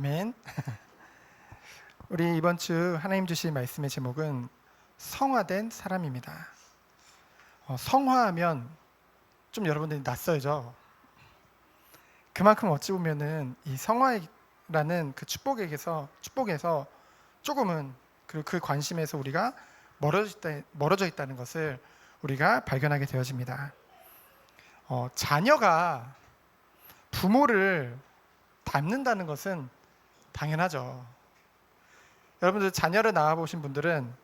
아멘. 우리 이번 주 하나님 주신 말씀의 제목은 성화된 사람입니다. 성화하면 좀 여러분들이 낯설죠. 그만큼 어찌 보면은 이 성화라는 그 축복에서 조금은 그리고 그 관심에서 우리가 멀어져 있다는 것을 우리가 발견하게 되어집니다. 자녀가 부모를 닮는다는 것은 당연하죠. 여러분들 자녀를 낳아보신 분들은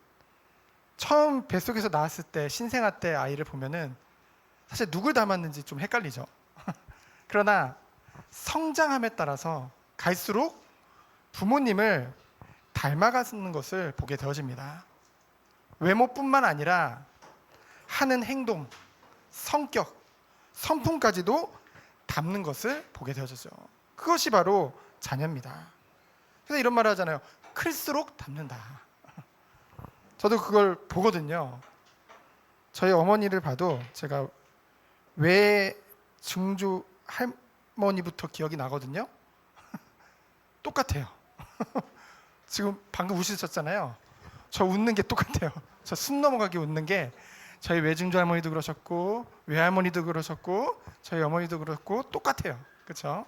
처음 뱃속에서 나왔을 때 신생아 때 아이를 보면은 사실 누굴 닮았는지 좀 헷갈리죠. 그러나 성장함에 따라서 갈수록 부모님을 닮아가는 것을 보게 되어집니다. 외모뿐만 아니라 하는 행동, 성격, 성품까지도 닮는 것을 보게 되어지죠. 그것이 바로 자녀입니다. 그래서 이런 말을 하잖아요. 클수록 닮는다. 저도 그걸 보거든요. 저희 어머니를 봐도 제가 외증조 할머니부터 기억이 나거든요. 똑같아요. 지금 방금 웃으셨잖아요. 저 웃는 게 똑같아요. 저 숨 넘어가게 웃는 게 저희 외증조 할머니도 그러셨고 외할머니도 그러셨고 저희 어머니도 그렇고 똑같아요. 그렇죠?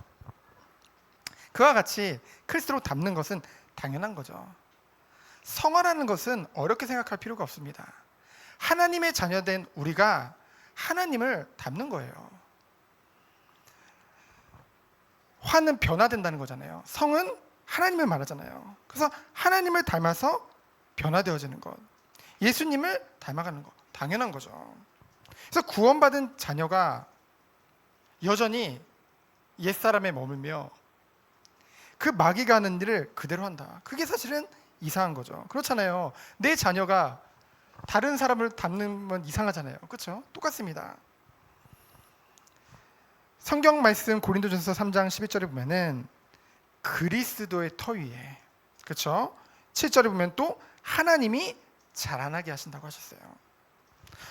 그와 같이 클수록 닮는 것은 당연한 거죠. 성화라는 것은 어렵게 생각할 필요가 없습니다. 하나님의 자녀된 우리가 하나님을 닮는 거예요. 화는 변화된다는 거잖아요. 성은 하나님을 말하잖아요. 그래서 하나님을 닮아서 변화되어지는 것, 예수님을 닮아가는 것, 당연한 거죠. 그래서 구원받은 자녀가 여전히 옛사람에 머물며 그 마귀가 하는 일을 그대로 한다. 그게 사실은 이상한 거죠. 그렇잖아요. 내 자녀가 다른 사람을 닮으면 이상하잖아요. 그렇죠? 똑같습니다. 성경 말씀 고린도전서 3장 11절에 보면은 그리스도의 터 위에, 그렇죠? 7절에 보면 또 하나님이 자라나게 하신다고 하셨어요.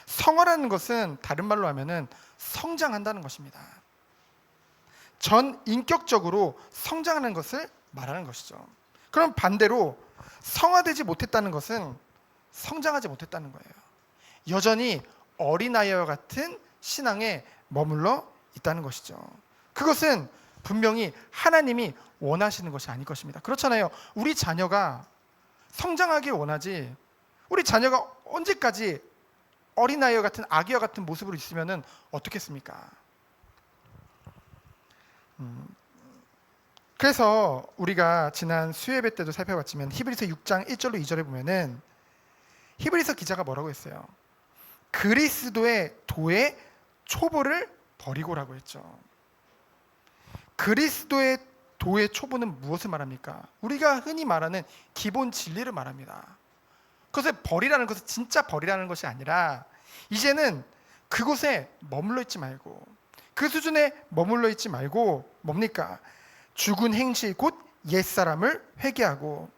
성화라는 것은 다른 말로 하면은 성장한다는 것입니다. 전 인격적으로 성장하는 것을 말하는 것이죠. 그럼 반대로 성화되지 못했다는 것은 성장하지 못했다는 거예요. 여전히 어린아이와 같은 신앙에 머물러 있다는 것이죠. 그것은 분명히 하나님이 원하시는 것이 아닐 것입니다. 그렇잖아요. 우리 자녀가 성장하길 원하지, 우리 자녀가 언제까지 어린아이와 같은 아기와 같은 모습으로 있으면 어떻겠습니까? 그래서 우리가 지난 수요예배 때도 살펴봤지만 히브리서 6장 1절로 2절에 보면은 히브리서 기자가 뭐라고 했어요? 그리스도의 도의 초보를 버리고라고 했죠. 그리스도의 도의 초보는 무엇을 말합니까? 우리가 흔히 말하는 기본 진리를 말합니다. 그것을 버리라는 것은 진짜 버리라는 것이 아니라 이제는 그곳에 머물러 있지 말고 그 수준에 머물러 있지 말고 뭡니까? 죽은 행실 곧 옛사람을 회개하고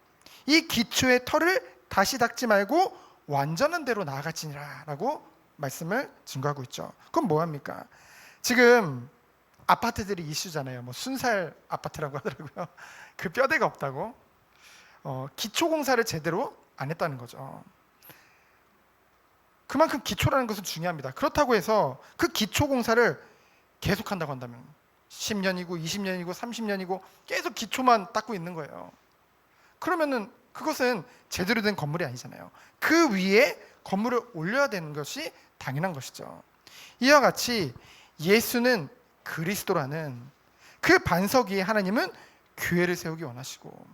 이 기초의 털을 다시 닦지 말고 완전한 대로 나아가지니라 라고 말씀을 증거하고 있죠. 그럼 뭐합니까? 지금 아파트들이 이슈잖아요. 뭐 순살 아파트라고 하더라고요. 그 뼈대가 없다고. 기초공사를 제대로 안 했다는 거죠. 그만큼 기초라는 것은 중요합니다. 그렇다고 해서 그 기초공사를 계속한다고 한다면 10년이고 20년이고 30년이고 계속 기초만 닦고 있는 거예요. 그러면은 그것은 제대로 된 건물이 아니잖아요. 그 위에 건물을 올려야 되는 것이 당연한 것이죠. 이와 같이 예수는 그리스도라는 그 반석 위에 하나님은 교회를 세우기 원하시고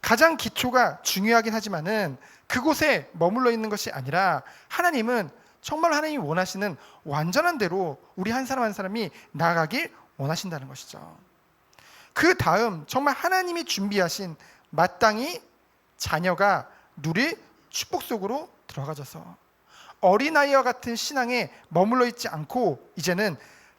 가장 기초가 중요하긴 하지만은 그곳에 머물러 있는 것이 아니라 하나님은 정말 하나님이 원하시는 완전한 대로 우리 한 사람 한 사람이 나아가길 원하신다는 것이죠. 그 다음 정말 하나님이 준비하신 마땅히 자녀가 누릴 축복 속으로 들어가져서 어린아이와 같은 신앙에 머물러 있지 않고 이제는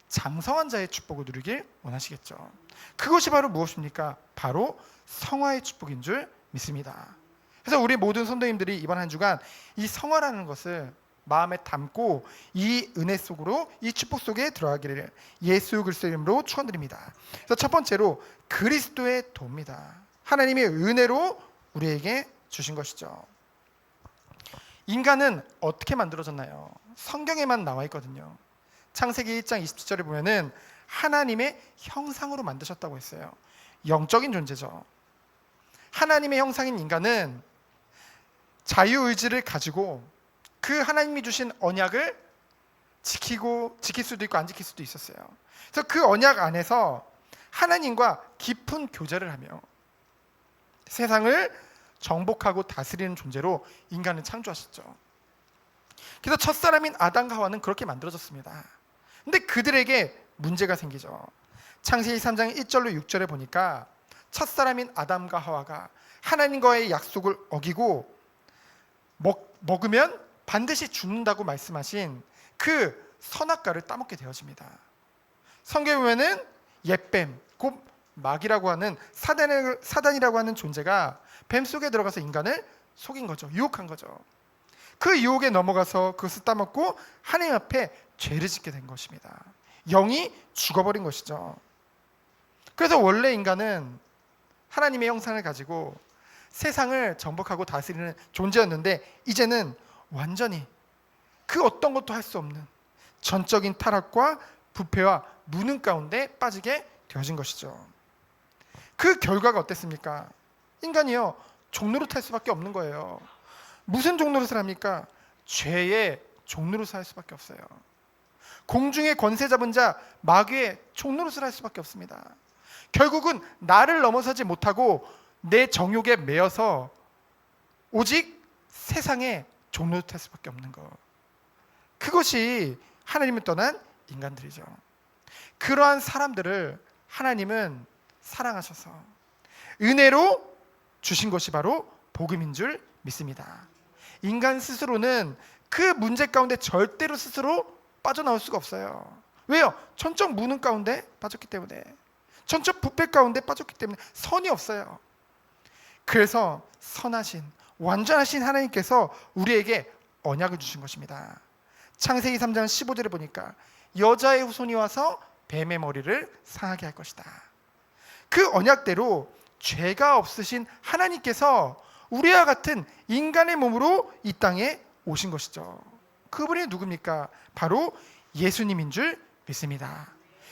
장성한 자의 축복을 누리길 원하시겠죠. 그것이 바로 무엇입니까? 바로 성화의 축복인 줄 믿습니다. 그래서 우리 모든 성도님들이 이번 한 주간 이 성화라는 것을 마음에 담고 이 은혜 속으로, 이 축복 속에 들어가기를 예수 그리스도의 이름으로 축원드립니다. 그래서 첫 번째로 그리스도의 도입니다. 하나님의 은혜로 우리에게 주신 것이죠. 인간은 어떻게 만들어졌나요? 성경에만 나와 있거든요. 창세기 1장 27절에 보면은 하나님의 형상으로 만드셨다고 했어요. 영적인 존재죠. 하나님의 형상인 인간은 자유의지를 가지고 그 하나님이 주신 언약을 지킬 수도 있고 안 지킬 수도 있었어요. 그래서 그 언약 안에서 하나님과 깊은 교제를 하며 세상을 정복하고 다스리는 존재로 인간을 창조하셨죠. 그래서 첫사람인 아담과 하와는 그렇게 만들어졌습니다. 근데 그들에게 문제가 생기죠. 창세기 3장 1절로 6절에 보니까 첫사람인 아담과 하와가 하나님과의 약속을 어기고 먹으면 반드시 죽는다고 말씀하신 그 선악과를 따먹게 되어집니다. 성경에 보면은 옛뱀, 곧 마귀라고 하는 사단이라고 하는 존재가 뱀 속에 들어가서 인간을 속인 거죠. 유혹한 거죠. 그 유혹에 넘어가서 그것을 따먹고 하나님 앞에 죄를 짓게 된 것입니다. 영이 죽어버린 것이죠. 그래서 원래 인간은 하나님의 형상을 가지고 세상을 정복하고 다스리는 존재였는데 이제는 완전히 그 어떤 것도 할 수 없는 전적인 타락과 부패와 무능 가운데 빠지게 되어진 것이죠. 그 결과가 어땠습니까? 인간이요, 종노릇할 수밖에 없는 거예요. 무슨 종노릇을 합니까? 죄의 종노릇을 할 수밖에 없어요. 공중의 권세 잡은 자 마귀의 종노릇을 할 수밖에 없습니다. 결국은 나를 넘어서지 못하고 내 정욕에 매여서 오직 세상에 종노릇할 수밖에 없는 것. 그것이 하나님을 떠난 인간들이죠. 그러한 사람들을 하나님은 사랑하셔서 은혜로 주신 것이 바로 복음인 줄 믿습니다. 인간 스스로는 그 문제 가운데 절대로 스스로 빠져나올 수가 없어요. 왜요? 전적 무능 가운데 빠졌기 때문에, 전적 부패 가운데 빠졌기 때문에 선이 없어요. 그래서 선하신 완전하신 하나님께서 우리에게 언약을 주신 것입니다. 창세기 3장 15절에 보니까 여자의 후손이 와서 뱀의 머리를 상하게 할 것이다. 그 언약대로 죄가 없으신 하나님께서 우리와 같은 인간의 몸으로 이 땅에 오신 것이죠. 그분이 누굽니까? 바로 예수님인 줄 믿습니다.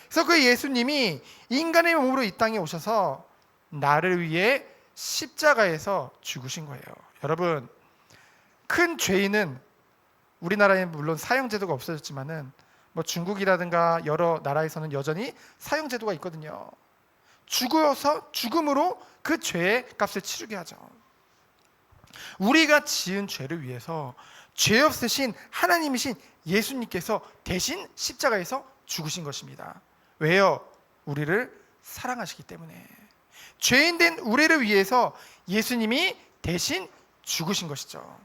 그래서 그 예수님이 인간의 몸으로 이 땅에 오셔서 나를 위해 십자가에서 죽으신 거예요. 여러분, 큰 죄인은 우리나라에 물론 사형제도가 없어졌지만은 뭐 중국이라든가 여러 나라에서는 여전히 사형제도가 있거든요. 죽음으로 그 죄의 값을 치르게 하죠. 우리가 지은 죄를 위해서 죄 없으신 하나님이신 예수님께서 대신 십자가에서 죽으신 것입니다. 왜요? 우리를 사랑하시기 때문에. 죄인된 우리를 위해서 예수님이 대신 죽으신 것이죠.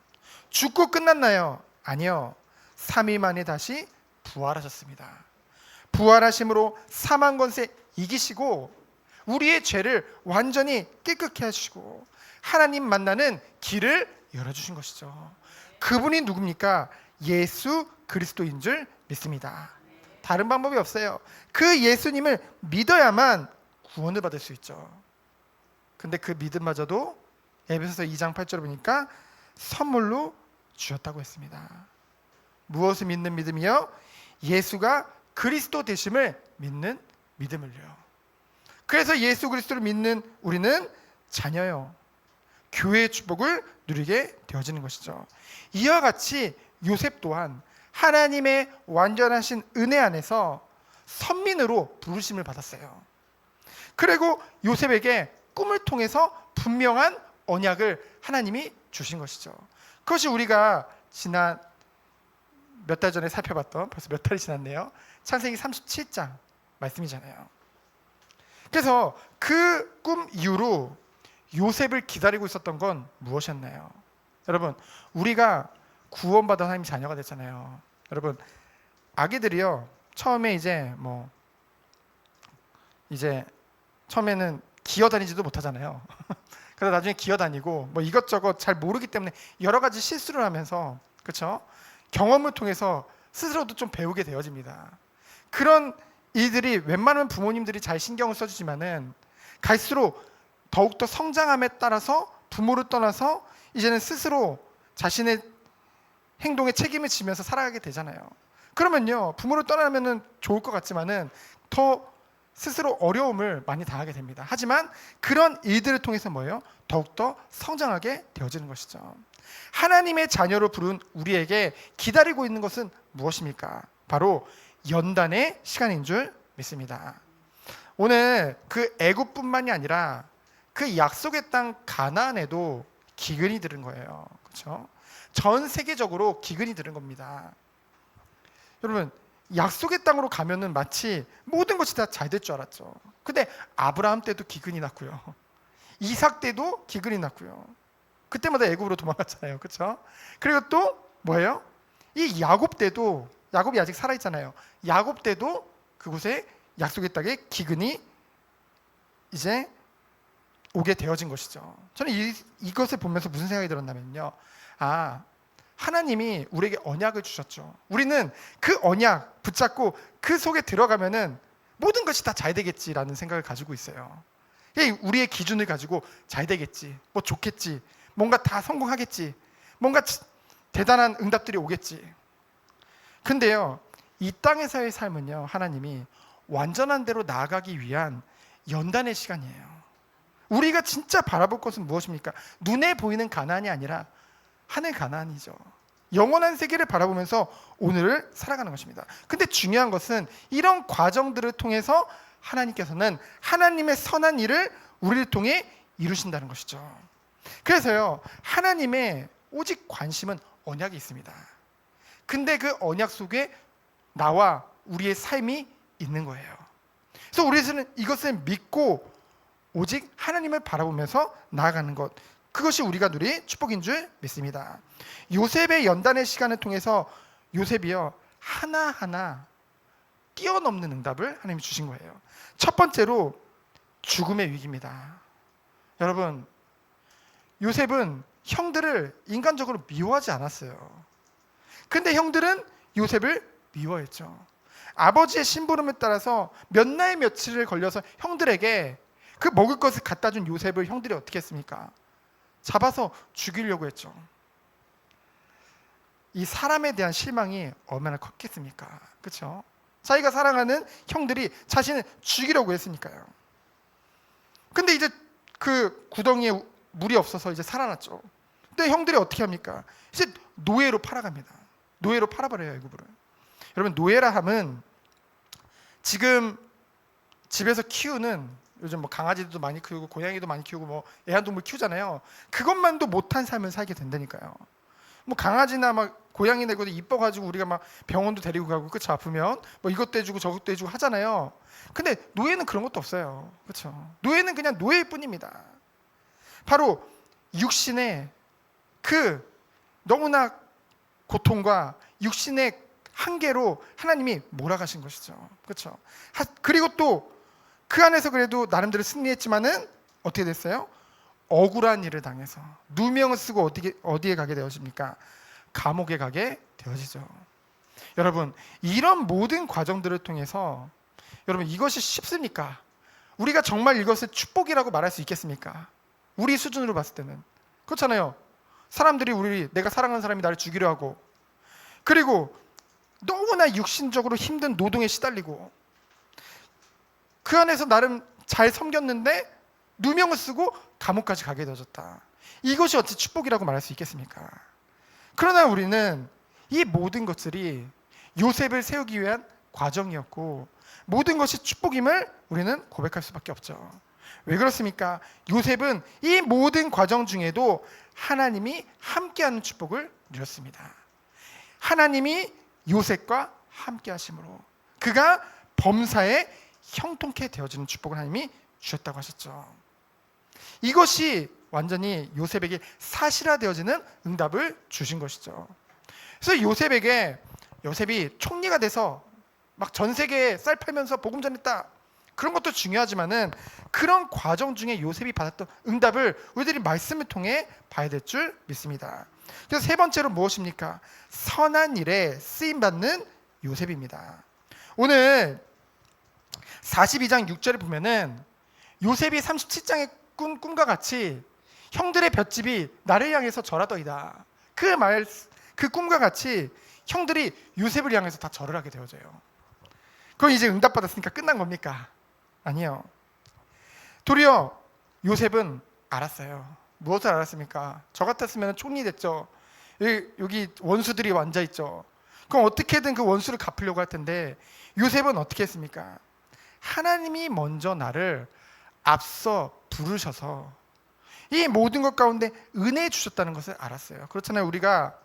죽고 끝났나요? 아니요. 3일 만에 다시 부활하셨습니다. 부활하심으로 사망 권세 이기시고 우리의 죄를 완전히 깨끗게 하시고 하나님 만나는 길을 열어주신 것이죠. 그분이 누굽니까? 예수 그리스도인 줄 믿습니다. 다른 방법이 없어요. 그 예수님을 믿어야만 구원을 받을 수 있죠. 근데 그 믿음마저도 에베소서 2장 8절을 보니까 선물로 주셨다고 했습니다. 무엇을 믿는 믿음이요? 예수가 그리스도 되심을 믿는 믿음을요. 그래서 예수 그리스도를 믿는 우리는 자녀요, 교회의 축복을 누리게 되어지는 것이죠. 이와 같이 요셉 또한 하나님의 완전하신 은혜 안에서 선민으로 부르심을 받았어요. 그리고 요셉에게 꿈을 통해서 분명한 언약을 하나님이 주신 것이죠. 그것이 우리가 지난 몇 달 전에 살펴봤던, 벌써 몇 달이 지났네요, 창세기 37장 말씀이잖아요. 그래서 그 꿈 이후로 요셉을 기다리고 있었던 건 무엇이었나요? 여러분, 우리가 구원받은 하나님 자녀가 됐잖아요. 여러분, 아기들이요, 처음에 이제 처음에는 기어다니지도 못하잖아요. 그래서 나중에 기어다니고 뭐 이것저것 잘 모르기 때문에 여러 가지 실수를 하면서, 그렇죠? 경험을 통해서 스스로도 좀 배우게 되어집니다. 그런 일들이 웬만하면 부모님들이 잘 신경을 써주지만은 갈수록 더욱더 성장함에 따라서 부모를 떠나서 이제는 스스로 자신의 행동에 책임을 지면서 살아가게 되잖아요. 그러면요, 부모를 떠나면은 좋을 것 같지만은 더 스스로 어려움을 많이 당하게 됩니다. 하지만 그런 일들을 통해서 뭐예요? 더욱더 성장하게 되어지는 것이죠. 하나님의 자녀로 부른 우리에게 기다리고 있는 것은 무엇입니까? 바로 연단의 시간인 줄 믿습니다. 오늘 그 애굽뿐만이 아니라 그 약속의 땅 가나안에도 기근이 들은 거예요. 그렇죠? 전 세계적으로 기근이 들은 겁니다. 여러분, 약속의 땅으로 가면은 마치 모든 것이 다 잘 될 줄 알았죠. 근데 아브라함 때도 기근이 났고요. 이삭 때도 기근이 났고요. 그때마다 애굽으로 도망갔잖아요. 그렇죠? 그리고 또 뭐예요? 이 야곱 때도, 야곱이 아직 살아 있잖아요. 야곱 때도 그곳에 약속의 땅에 기근이 이제 오게 되어진 것이죠. 저는 이것을 보면서 무슨 생각이 들었냐면요. 하나님이 우리에게 언약을 주셨죠. 우리는 그 언약 붙잡고 그 속에 들어가면은 모든 것이 다 잘 되겠지라는 생각을 가지고 있어요. 우리의 기준을 가지고 잘 되겠지, 뭐 좋겠지, 뭔가 다 성공하겠지, 뭔가 대단한 응답들이 오겠지. 근데요, 이 땅에서의 삶은요, 하나님이 완전한 대로 나아가기 위한 연단의 시간이에요. 우리가 진짜 바라볼 것은 무엇입니까? 눈에 보이는 가나안이 아니라 하늘 가나안이죠. 영원한 세계를 바라보면서 오늘을 살아가는 것입니다. 근데 중요한 것은 이런 과정들을 통해서 하나님께서는 하나님의 선한 일을 우리를 통해 이루신다는 것이죠. 그래서요, 하나님의 오직 관심은 언약이 있습니다. 근데 그 언약 속에 나와 우리의 삶이 있는 거예요. 그래서 우리는 이것을 믿고 오직 하나님을 바라보면서 나아가는 것, 그것이 우리가 누릴 축복인 줄 믿습니다. 요셉의 연단의 시간을 통해서 요셉이요, 하나하나 뛰어넘는 응답을 하나님이 주신 거예요. 첫 번째로 죽음의 위기입니다. 여러분, 요셉은 형들을 인간적으로 미워하지 않았어요. 근데 형들은 요셉을 미워했죠. 아버지의 심부름에 따라서 몇 날 며칠을 걸려서 형들에게 그 먹을 것을 갖다 준 요셉을 형들이 어떻게 했습니까? 잡아서 죽이려고 했죠. 이 사람에 대한 실망이 얼마나 컸겠습니까? 그렇죠? 자기가 사랑하는 형들이 자신을 죽이려고 했으니까요. 근데 이제 그 구덩이에 물이 없어서 이제 살아났죠. 근데 형들이 어떻게 합니까? 이제 노예로 팔아갑니다. 노예로 팔아버려요, 애굽으로. 여러분, 노예라 함은 지금 집에서 키우는, 요즘 뭐 강아지도 많이 키우고 고양이도 많이 키우고 뭐 애완동물 키우잖아요. 그것만도 못한 삶을 살게 된다니까요. 뭐 강아지나 막 고양이 내고도 이뻐가지고 우리가 막 병원도 데리고 가고, 그쵸, 아프면 뭐 이것도 해주고 저것도 해주고 하잖아요. 근데 노예는 그런 것도 없어요. 그렇죠? 노예는 그냥 노예일 뿐입니다. 바로 육신의 그 너무나 고통과 육신의 한계로 하나님이 몰아가신 것이죠. 그렇죠? 그리고 또 그 안에서 그래도 나름대로 승리했지만은 어떻게 됐어요? 억울한 일을 당해서 누명을 쓰고 어디에 가게 되어집니까? 감옥에 가게 되어지죠. 여러분, 이런 모든 과정들을 통해서 여러분, 이것이 쉽습니까? 우리가 정말 이것을 축복이라고 말할 수 있겠습니까? 우리 수준으로 봤을 때는 그렇잖아요. 사람들이 내가 사랑하는 사람이 나를 죽이려 하고, 그리고 너무나 육신적으로 힘든 노동에 시달리고, 그 안에서 나름 잘 섬겼는데 누명을 쓰고 감옥까지 가게 되어졌다. 이것이 어찌 축복이라고 말할 수 있겠습니까? 그러나 우리는 이 모든 것들이 요셉을 세우기 위한 과정이었고, 모든 것이 축복임을 우리는 고백할 수밖에 없죠. 왜 그렇습니까? 요셉은 이 모든 과정 중에도 하나님이 함께하는 축복을 누렸습니다. 하나님이 요셉과 함께 하심으로 그가 범사에 형통케 되어지는 축복을 하나님이 주셨다고 하셨죠. 이것이 완전히 요셉에게 사실화되어지는 응답을 주신 것이죠. 그래서 요셉이 총리가 돼서 막 전 세계에 쌀 팔면서 복음 전했다, 그런 것도 중요하지만은 그런 과정 중에 요셉이 받았던 응답을 우리들이 말씀을 통해 봐야 될 줄 믿습니다. 그래서 세 번째로 무엇입니까? 선한 일에 쓰임받는 요셉입니다. 오늘 42장 6절에 보면은 요셉이 37장의 꿈과 같이 형들의 볏집이 나를 향해서 절하더이다. 그 꿈과 같이 형들이 요셉을 향해서 다 절을 하게 되어져요. 그건 이제 응답받았으니까 끝난 겁니까? 아니요. 도리어 요셉은 알았어요. 무엇을 알았습니까? 저 같았으면 총리 됐죠. 여기 원수들이 앉아 있죠. 그럼 어떻게든 그 원수를 갚으려고 할 텐데 요셉은 어떻게 했습니까? 하나님이 먼저 나를 앞서 부르셔서 이 모든 것 가운데 은혜 주셨다는 것을 알았어요. 그렇잖아요. 우리가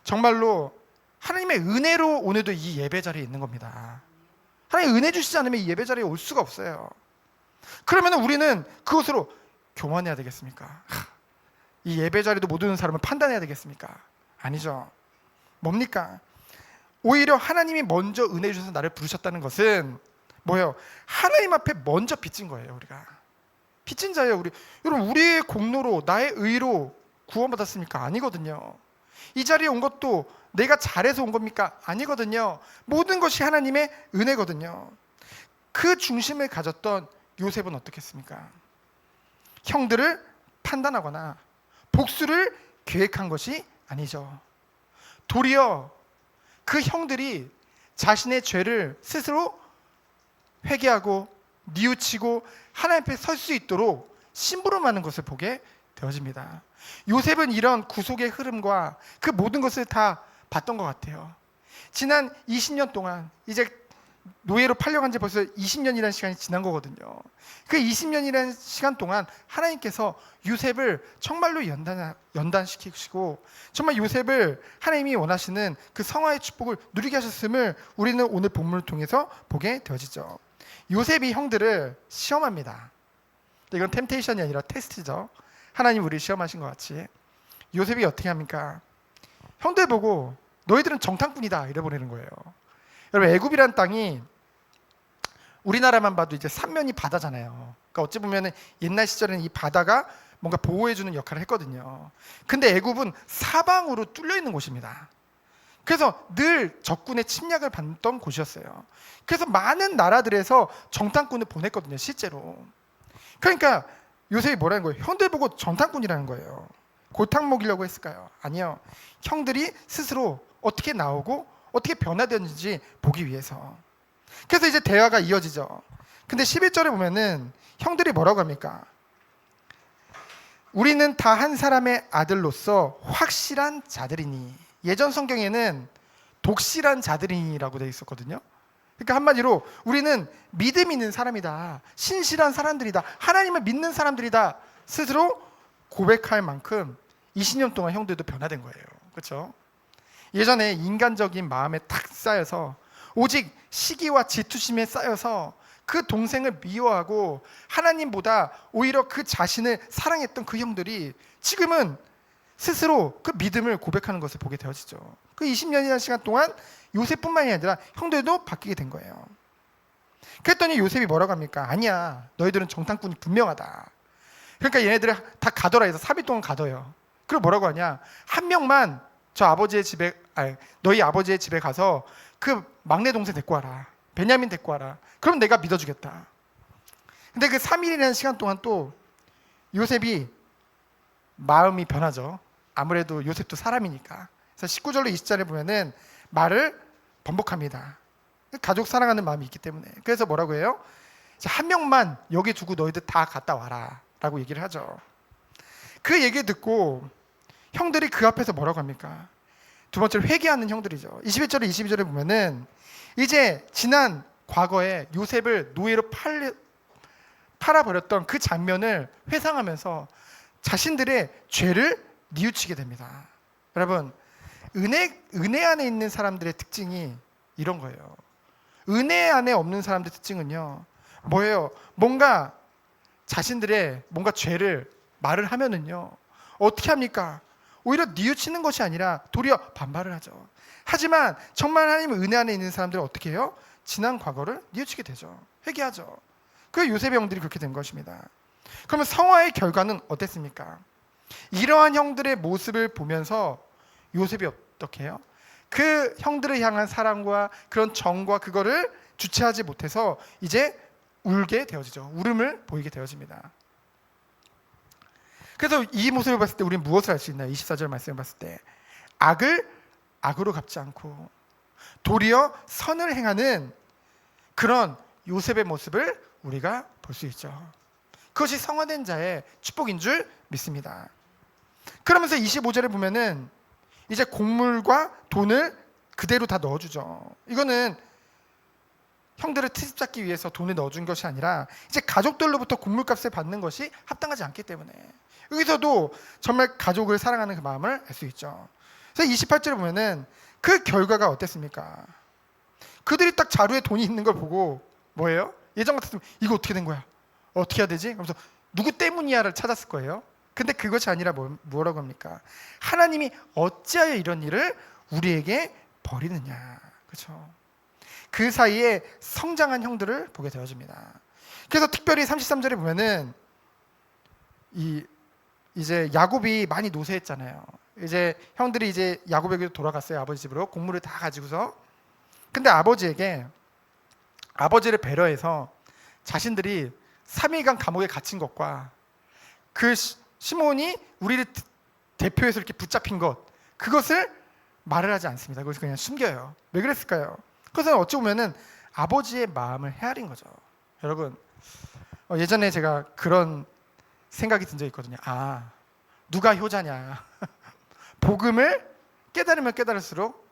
정말로 하나님의 은혜로 오늘도 이 예배 자리에 있는 겁니다. 하나님 은혜 주시지 않으면 이 예배 자리에 올 수가 없어요. 그러면 우리는 그것으로 교만해야 되겠습니까? 이 예배 자리도 못 오는 사람을 판단해야 되겠습니까? 아니죠. 뭡니까? 오히려 하나님이 먼저 은혜 주셔서 나를 부르셨다는 것은 뭐예요? 하나님 앞에 먼저 빚진 거예요. 우리가 빚진 자예요. 여러분, 우리의 공로로 나의 의로 구원받았습니까? 아니거든요. 이 자리에 온 것도 내가 잘해서 온 겁니까? 아니거든요. 모든 것이 하나님의 은혜거든요. 그 중심을 가졌던 요셉은 어떻게 했습니까? 형들을 판단하거나 복수를 계획한 것이 아니죠. 도리어 그 형들이 자신의 죄를 스스로 회개하고 뉘우치고 하나님 앞에 설 수 있도록 심부름하는 것을 보게 되어집니다. 요셉은 이런 구속의 흐름과 그 모든 것을 다 봤던 것 같아요. 지난 20년 동안, 이제 노예로 팔려간 지 벌써 20년이라는 시간이 지난 거거든요. 그 20년이라는 시간 동안 하나님께서 요셉을 정말로 연단시키시고 정말 요셉을 하나님이 원하시는 그 성화의 축복을 누리게 하셨음을 우리는 오늘 본문을 통해서 보게 되어지죠. 요셉이 형들을 시험합니다. 이건 템테이션이 아니라 테스트죠. 하나님 우리를 시험하신 것 같이. 요셉이 어떻게 합니까? 형들 보고 너희들은 정탐꾼이다 이래 보내는 거예요. 여러분, 애굽이란 땅이 우리나라만 봐도 이제 삼면이 바다잖아요. 그러니까 어찌 보면 옛날 시절에는 이 바다가 뭔가 보호해주는 역할을 했거든요. 근데 애굽은 사방으로 뚫려 있는 곳입니다. 그래서 늘 적군의 침략을 받던 곳이었어요. 그래서 많은 나라들에서 정탐꾼을 보냈거든요, 실제로. 그러니까 요셉이 뭐라는 거예요? 형들 보고 정탐꾼이라는 거예요. 골탕 먹이려고 했을까요? 아니요. 형들이 스스로 어떻게 나오고 어떻게 변화되었는지 보기 위해서. 그래서 이제 대화가 이어지죠. 근데 11절에 보면은 형들이 뭐라고 합니까? 우리는 다 한 사람의 아들로서 확실한 자들이니. 예전 성경에는 독실한 자들이니라고 되어 있었거든요. 그러니까 한마디로 우리는 믿음 있는 사람이다, 신실한 사람들이다, 하나님을 믿는 사람들이다 스스로 고백할 만큼 20년 동안 형들도 변화된 거예요. 그렇죠? 예전에 인간적인 마음에 탁 쌓여서 오직 시기와 질투심에 쌓여서 그 동생을 미워하고 하나님보다 오히려 그 자신을 사랑했던 그 형들이 지금은 스스로 그 믿음을 고백하는 것을 보게 되어지죠. 그 20년이라는 시간 동안 요셉뿐만이 아니라 형들도 바뀌게 된 거예요. 그랬더니 요셉이 뭐라고 합니까? 아니야, 너희들은 정탐꾼이 분명하다. 그러니까 얘네들을 다 가둬라 해서 3일 동안 가둬요. 그리고 뭐라고 하냐? 한 명만 너희 아버지의 집에 가서 그 막내 동생 데리고 와라. 베냐민 데리고 와라. 그럼 내가 믿어주겠다. 근데 그 3일이라는 시간 동안 또 요셉이 마음이 변하죠. 아무래도 요셉도 사람이니까. 그래서 19절로 20절에 보면은 말을 번복합니다. 가족 사랑하는 마음이 있기 때문에. 그래서 뭐라고 해요? 한 명만 여기 두고 너희들 다 갔다 와라 라고 얘기를 하죠. 그 얘기 듣고 형들이 그 앞에서 뭐라고 합니까? 두 번째로 회개하는 형들이죠. 21절에 22절에 보면은 이제 지난 과거에 요셉을 노예로 팔아버렸던 그 장면을 회상하면서 자신들의 죄를 뉘우치게 됩니다. 여러분, 은혜 안에 있는 사람들의 특징이 이런 거예요. 은혜 안에 없는 사람들의 특징은요, 뭐예요? 뭔가 자신들의 뭔가 죄를 말을 하면은요, 어떻게 합니까? 오히려 뉘우치는 것이 아니라 도리어 반발을 하죠. 하지만 정말 하나님의 은혜 안에 있는 사람들은 어떻게 해요? 지난 과거를 뉘우치게 되죠. 회개하죠. 그 요셉의 형들이 그렇게 된 것입니다. 그러면 성화의 결과는 어땠습니까? 이러한 형들의 모습을 보면서 요셉이 어떻게 해요? 그 형들을 향한 사랑과 그런 정과 그거를 주체하지 못해서 이제 울게 되어지죠. 울음을 보이게 되어집니다. 그래서 이 모습을 봤을 때 우리는 무엇을 알 수 있나요? 24절 말씀을 봤을 때 악을 악으로 갚지 않고 도리어 선을 행하는 그런 요셉의 모습을 우리가 볼 수 있죠. 그것이 성화된 자의 축복인 줄 믿습니다. 그러면서 25절에 보면은 이제 곡물과 돈을 그대로 다 넣어주죠. 이거는 형들을 트집 잡기 위해서 돈을 넣어준 것이 아니라 이제 가족들로부터 곡물값을 받는 것이 합당하지 않기 때문에 여기서도 정말 가족을 사랑하는 그 마음을 알 수 있죠. 그래서 28절에 보면은 그 결과가 어땠습니까? 그들이 딱 자루에 돈이 있는 걸 보고 뭐예요? 예전 같았으면 이거 어떻게 된 거야? 어떻게 해야 되지? 그래서 누구 때문이야를 찾았을 거예요. 근데 그것이 아니라 뭐라고 합니까? 하나님이 어찌하여 이런 일을 우리에게 버리느냐. 그렇죠? 그 사이에 성장한 형들을 보게 되어집니다. 그래서 특별히 33절에 보면은 이제 야곱이 많이 노쇠했잖아요. 이제 형들이 이제 야곱에게 돌아갔어요. 아버지 집으로 곡물을 다 가지고서. 근데 아버지에게 아버지를 배려해서 자신들이 3일간 감옥에 갇힌 것과 그 시몬이 우리를 대표해서 이렇게 붙잡힌 것, 그것을 말을 하지 않습니다. 그것을 그냥 숨겨요. 왜 그랬을까요? 그것은 어찌 보면은 아버지의 마음을 헤아린 거죠. 여러분, 예전에 제가 그런 생각이 든 적이 있거든요. 아, 누가 효자냐. 복음을 깨달으면 깨달을수록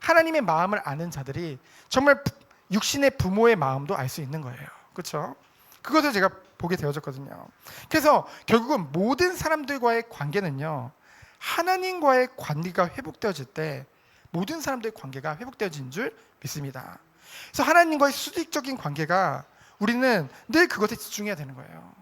하나님의 마음을 아는 자들이 정말 육신의 부모의 마음도 알 수 있는 거예요. 그렇죠? 그것을 제가 보게 되어졌거든요. 그래서 결국은 모든 사람들과의 관계는요, 하나님과의 관계가 회복되어질 때 모든 사람들의 관계가 회복되어진 줄 믿습니다. 그래서 하나님과의 수직적인 관계가 우리는 늘 그것에 집중해야 되는 거예요.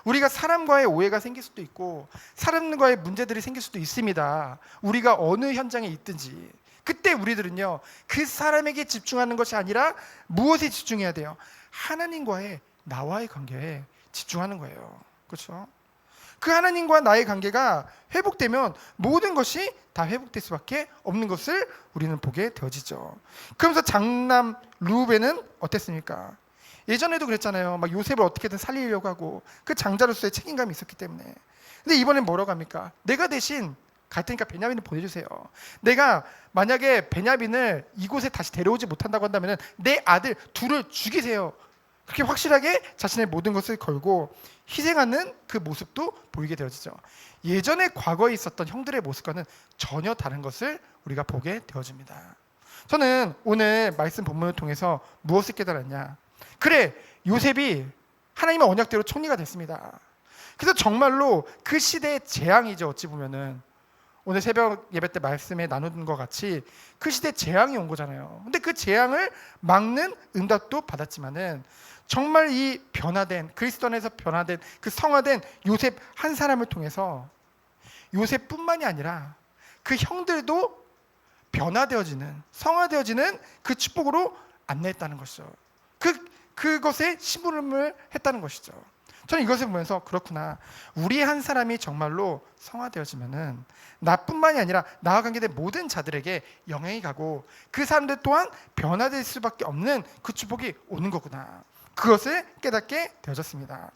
우리가 사람과의 오해가 생길 수도 있고 사람과의 문제들이 생길 수도 있습니다. 우리가 어느 현장에 있든지 그때 우리들은요, 그 사람에게 집중하는 것이 아니라 무엇에 집중해야 돼요? 하나님과의 나와의 관계에 집중하는 거예요. 그렇죠? 그 하나님과 나의 관계가 회복되면 모든 것이 다 회복될 수밖에 없는 것을 우리는 보게 되어지죠. 그러면서 장남 루벤은 어땠습니까? 예전에도 그랬잖아요. 막 요셉을 어떻게든 살리려고 하고 그 장자로서의 책임감이 있었기 때문에. 근데 이번엔 뭐라고 합니까? 내가 대신 갈 테니까 베냐민을 보내주세요. 내가 만약에 베냐민을 이곳에 다시 데려오지 못한다고 한다면 내 아들 둘을 죽이세요. 그렇게 확실하게 자신의 모든 것을 걸고 희생하는 그 모습도 보이게 되어지죠. 예전에 과거에 있었던 형들의 모습과는 전혀 다른 것을 우리가 보게 되어집니다. 저는 오늘 말씀 본문을 통해서 무엇을 깨달았냐? 그래, 요셉이 하나님의 언약대로 총리가 됐습니다. 그래서 정말로 그 시대의 재앙이죠. 어찌 보면은 오늘 새벽 예배 때 말씀에 나눈 것 같이 그 시대에 재앙이 온 거잖아요. 근데 그 재앙을 막는 응답도 받았지만은 정말 이 변화된 그리스도 안에서 변화된 그 성화된 요셉 한 사람을 통해서 요셉뿐만이 아니라 그 형들도 변화되어지는 성화되어지는 그 축복으로 안내했다는 것이죠. 그것에 심부름을 했다는 것이죠. 저는 이것을 보면서 그렇구나. 우리 한 사람이 정말로 성화되어지면은 나뿐만이 아니라 나와 관계된 모든 자들에게 영향이 가고 그 사람들 또한 변화될 수밖에 없는 그 축복이 오는 거구나. 그것을 깨닫게 되어졌습니다.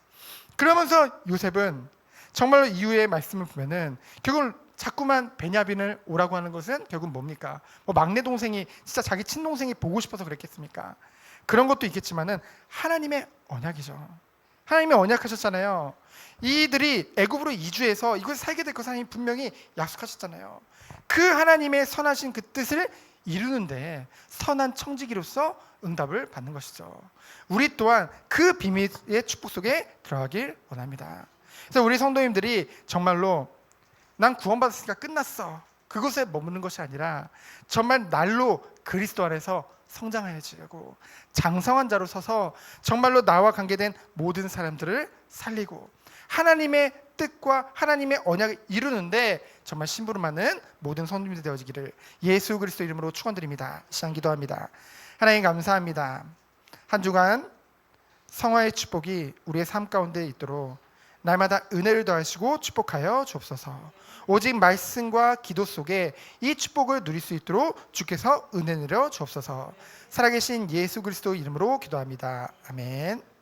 그러면서 요셉은 정말로 이후의 말씀을 보면은 결국은 자꾸만 베냐민을 오라고 하는 것은 결국 뭡니까? 뭐 막내 동생이 진짜 자기 친동생이 보고 싶어서 그랬겠습니까? 그런 것도 있겠지만은 하나님의 언약이죠. 하나님이 언약하셨잖아요. 이들이 애굽으로 이주해서 이곳에 살게 될 것을 하나님이 분명히 약속하셨잖아요. 그 하나님의 선하신 그 뜻을 이루는데 선한 청지기로서 응답을 받는 것이죠. 우리 또한 그 비밀의 축복 속에 들어가길 원합니다. 그래서 우리 성도님들이 정말로 난 구원받았으니까 끝났어. 그것에 머무는 것이 아니라 정말 날로 그리스도 안에서 성장하여지고 장성한 자로 서서 정말로 나와 관계된 모든 사람들을 살리고 하나님의 뜻과 하나님의 언약을 이루는데 정말 심부름하는 모든 성도님들 되어지기를 예수 그리스도 이름으로 축원드립니다. 시간 기도합니다. 하나님 감사합니다. 한 주간 성화의 축복이 우리의 삶 가운데 있도록 날마다 은혜를 더하시고 축복하여 주옵소서. 오직 말씀과 기도 속에 이 축복을 누릴 수 있도록 주께서 은혜 내려 주옵소서. 살아계신 예수 그리스도 이름으로 기도합니다. 아멘.